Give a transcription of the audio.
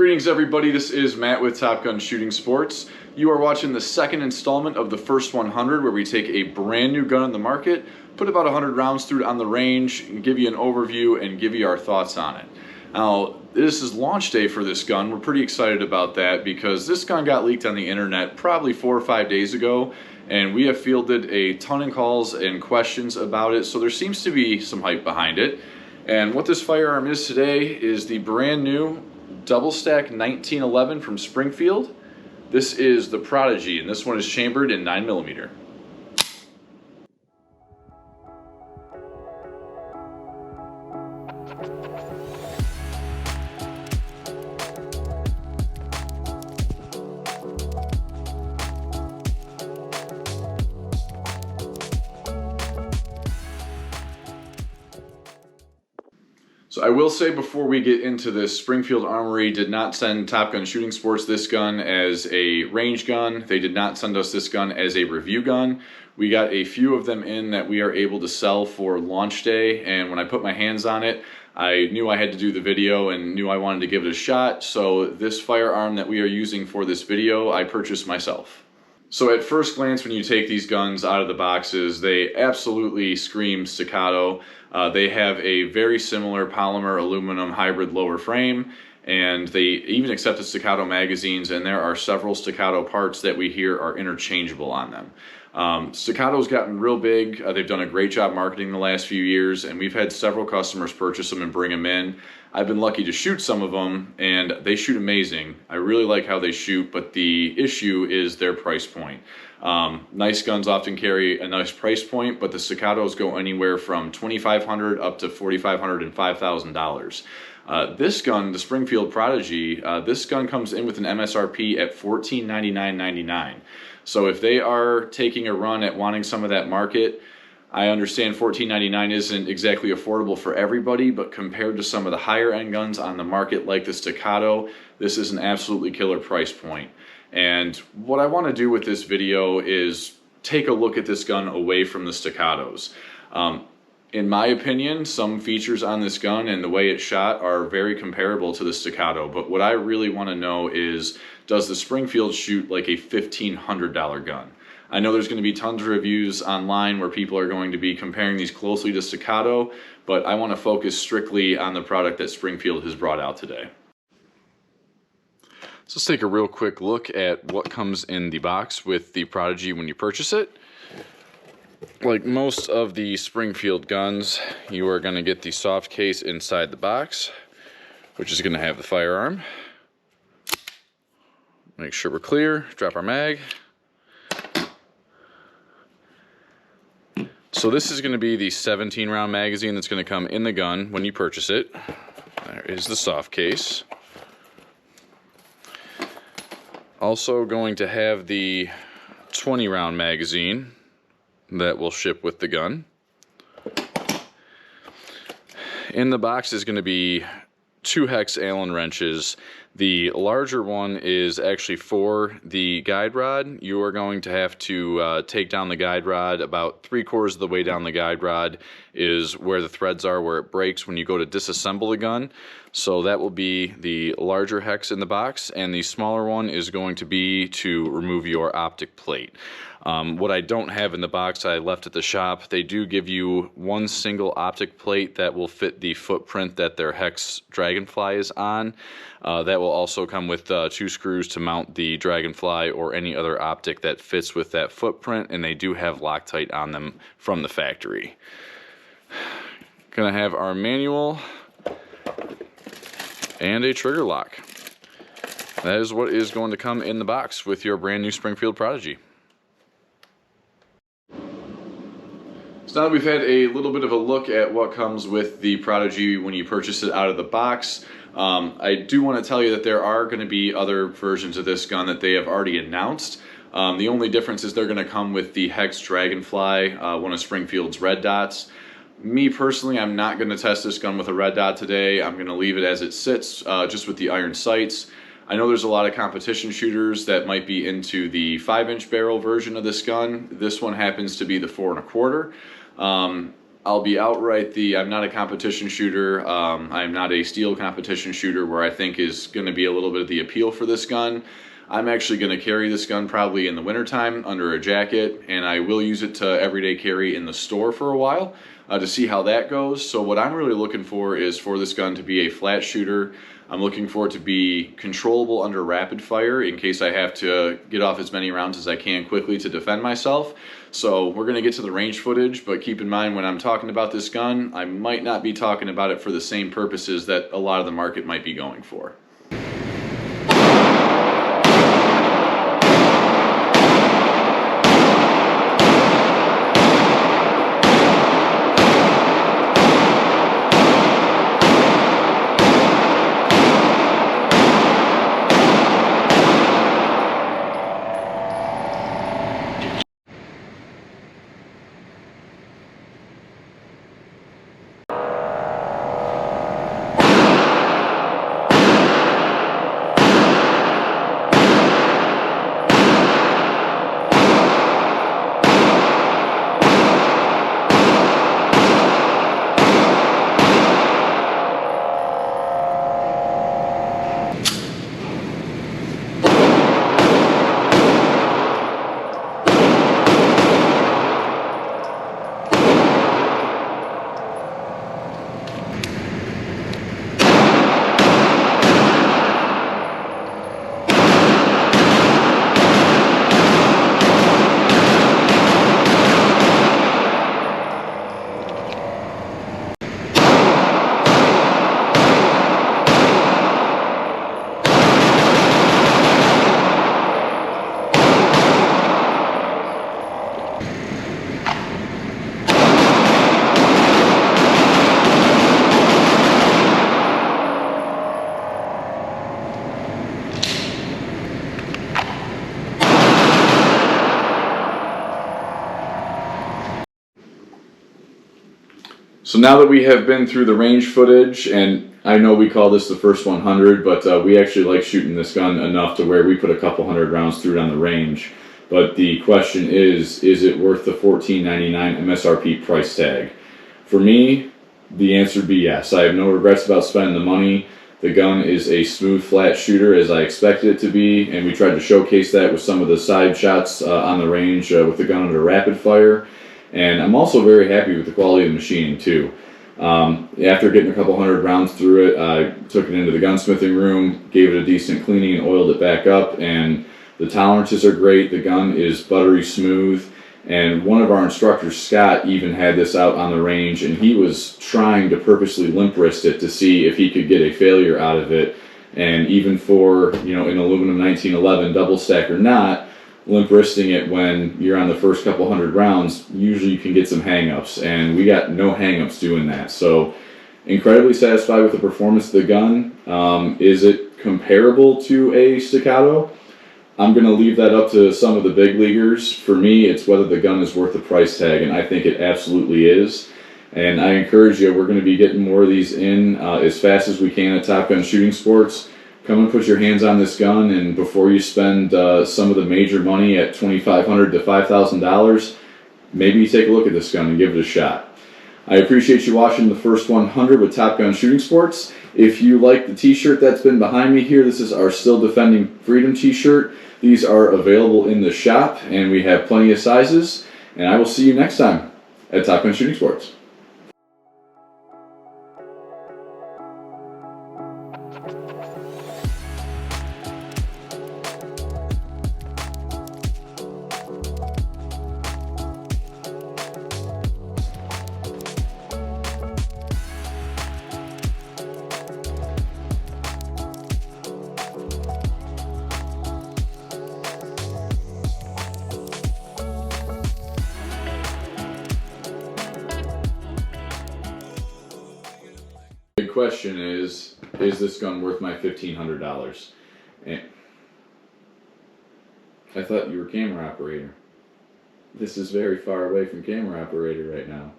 Greetings everybody, this is Matt with Top Gun Shooting Sports. You are watching the second installment of the First 100 where we take a brand new gun on the market, put about 100 rounds through it on the range, and give you an overview and give you our thoughts on it. Now, this is launch day for this gun. We're pretty excited about that because this gun got leaked on the internet probably 4 or 5 days ago, and we have fielded a ton of calls and questions about it, so there seems to be some hype behind it. And what this firearm is today is the brand new double stack 1911 from Springfield. This is the Prodigy, and this one is chambered in 9mm. So I will say before we get into this, Springfield Armory did not send Top Gun Shooting Sports this gun as a range gun. They did not send us this gun as a review gun. We got a few of them in that we are able to sell for launch day, and when I put my hands on it, I knew I had to do the video and knew I wanted to give it a shot. So this firearm that we are using for this video, I purchased myself. So at first glance, when you take these guns out of the boxes, they absolutely scream Staccato. They have a very similar polymer aluminum hybrid lower frame, and they even accepted Staccato magazines, and there are several Staccato parts that we hear are interchangeable on them. Staccato's gotten real big. They've done a great job marketing the last few years, and we've had several customers purchase them and bring them in. I've been lucky to shoot some of them, and they shoot amazing. I really like how they shoot, but the issue is their price point. Nice guns often carry a nice price point, but the Staccatos go anywhere from $2,500 up to $4,500 and $5,000. This gun, the Springfield Prodigy, this gun comes in with an MSRP at $1499.99. So if they are taking a run at wanting some of that market, I understand $1499 isn't exactly affordable for everybody, but compared to some of the higher end guns on the market like the Staccato, this is an absolutely killer price point. And what I want to do with this video is take a look at this gun away from the Staccatos. In my opinion, some features on this gun and the way it's shot are very comparable to the Staccato, but what I really want to know is, does the Springfield shoot like a $1,500 gun? I know there's going to be tons of reviews online where people are going to be comparing these closely to Staccato, but I want to focus strictly on the product that Springfield has brought out today. So let's take a real quick look at what comes in the box with the Prodigy when you purchase it. Like most of the Springfield guns, you are going to get the soft case inside the box, which is going to have the firearm. Make sure we're clear, drop our mag. So this is going to be the 17-round magazine that's going to come in the gun when you purchase it. There is the soft case. Also going to have the 20-round magazine that will ship with the gun. In the box is going to be 2 hex Allen wrenches. The larger one is actually for the guide rod. You are going to have to take down the guide rod. About 3/4 of the way down the guide rod is where the threads are, where it breaks when you go to disassemble the gun. So that will be the larger hex in the box, and the smaller one is going to be to remove your optic plate. What I don't have in the box, I left at the shop. They do give you one single optic plate that will fit the footprint that their hex Dragonfly is on. That will also come with 2 screws to mount the Dragonfly or any other optic that fits with that footprint, and they do have Loctite on them from the factory. Gonna have our manual and a trigger lock. That is what is going to come in the box with your brand new Springfield Prodigy. So now that we've had a little bit of a look at what comes with the Prodigy when you purchase it out of the box, I do want to tell you that there are going to be other versions of this gun that they have already announced. The only difference is they're going to come with the Hex Dragonfly, one of Springfield's red dots. Me personally, I'm not going to test this gun with a red dot today. I'm going to leave it as it sits, just with the iron sights. I know there's a lot of competition shooters that might be into the 5-inch barrel version of this gun. This one happens to be the 4 1/4. I'll be outright I'm not a competition shooter. I'm not a steel competition shooter where I think is going to be a little bit of the appeal for this gun. I'm actually going to carry this gun probably in the wintertime under a jacket, and I will use it to everyday carry in the store for a while to see how that goes. So what I'm really looking for is for this gun to be a flat shooter. I'm looking for it to be controllable under rapid fire in case I have to get off as many rounds as I can quickly to defend myself. So we're going to get to the range footage, but keep in mind when I'm talking about this gun, I might not be talking about it for the same purposes that a lot of the market might be going for. So now that we have been through the range footage, and I know we call this the first 100, but we actually like shooting this gun enough to where we put a couple hundred rounds through it on the range. But the question is it worth the $14.99 MSRP price tag? For me, the answer would be yes. I have no regrets about spending the money. The gun is a smooth, flat shooter as I expected it to be, and we tried to showcase that with some of the side shots on the range with the gun under rapid fire. And I'm also very happy with the quality of the machining too. After getting a couple hundred rounds through it, I took it into the gunsmithing room, gave it a decent cleaning and oiled it back up, and the tolerances are great. The gun is buttery smooth, and one of our instructors, Scott, even had this out on the range, and he was trying to purposely limp wrist it to see if he could get a failure out of it. And even for, you know, an aluminum 1911 double stack or not, limp wristing it when you're on the first couple hundred rounds, usually you can get some hang-ups, and we got no hang-ups doing that. So incredibly satisfied with the performance of the gun. Is it comparable to a Staccato? I'm going to leave that up to some of the big leaguers. For me, it's whether the gun is worth the price tag, and I think it absolutely is. And I encourage you, we're going to be getting more of these in as fast as we can at Top Gun Shooting Sports. Come and put your hands on this gun, and before you spend some of the major money at $2,500 to $5,000, maybe you take a look at this gun and give it a shot. I appreciate you watching the first 100 with Top Gun Shooting Sports. If you like the t-shirt that's been behind me here, this is our Still Defending Freedom t-shirt. These are available in the shop, and we have plenty of sizes. And I will see you next time at Top Gun Shooting Sports. The question is this gun worth my $1,500? And I thought you were camera operator. This is very far away from camera operator right now.